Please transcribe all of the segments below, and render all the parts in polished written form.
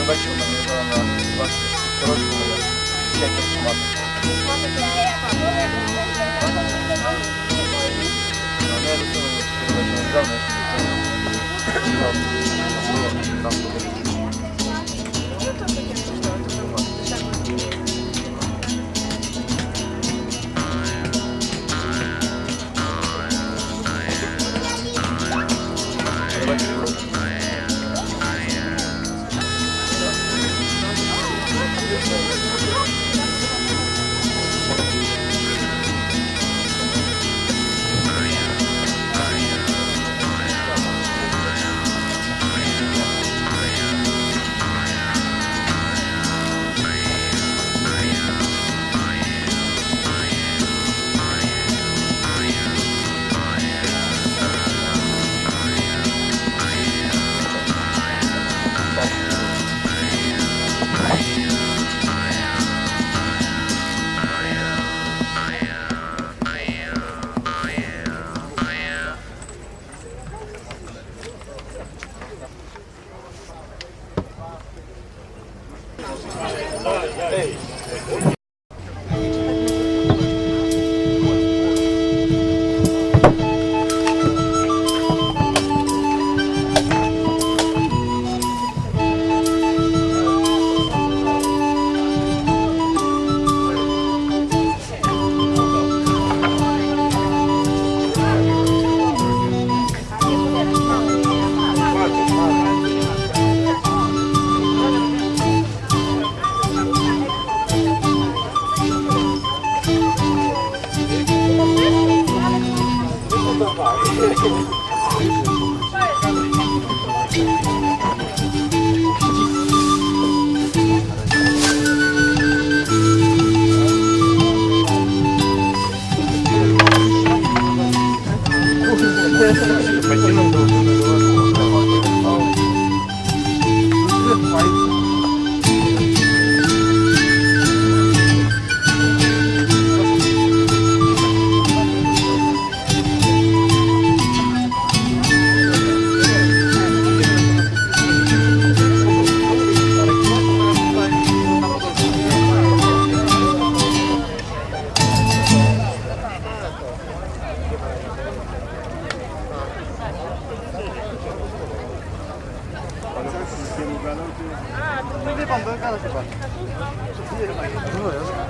Бачив, у мене була на 20 коротку, всякі шмати. Але я до цього не взяв, там буде.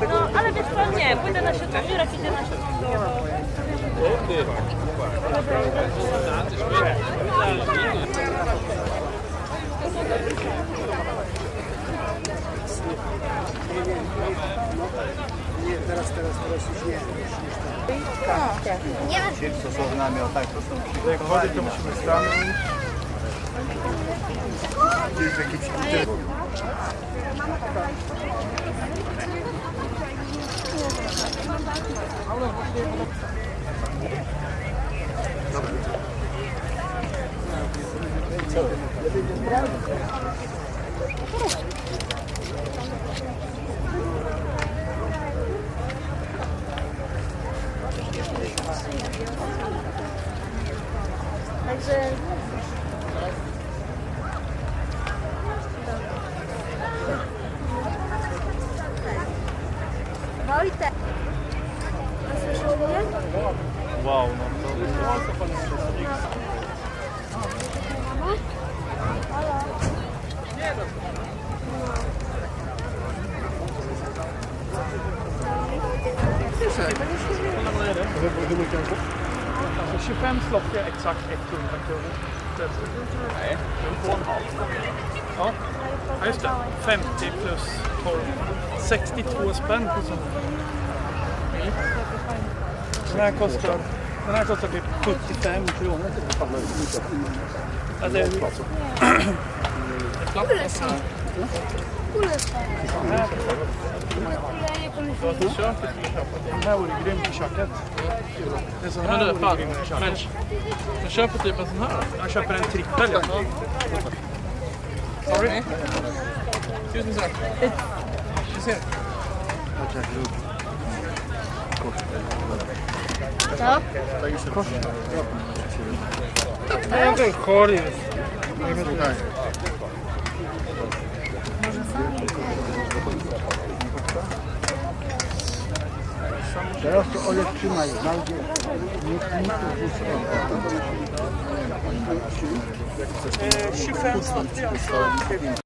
No, ale wiesz co, nie, pójdę na siódmą, Jurek idzie na siódmą. Nie, teraz już nie. Sieć stosowna miał tak, to są przygotowani. Jak wody to musimy stanąć. Gdzieś jakiś Także... Wojtek! A słyszał mnie? wow, no to Halo? Så 25 slockar exakt 100 kronor. Nej, 2,5. Ja, just det. 50 plus 12. 62 spänn på sånt. Den här kostar typ 75 kronor. Ja, det är den här vore grym i köket. Det är sån här vore grym i köket. Jag köper typ en sån här. Jag köper en trippel. Ja. Sorry. Tusen tack. Du ser. Ja. Det är en korg. Teraz to Olek trzymaj, znajdzie. Nikt tu 25 zł.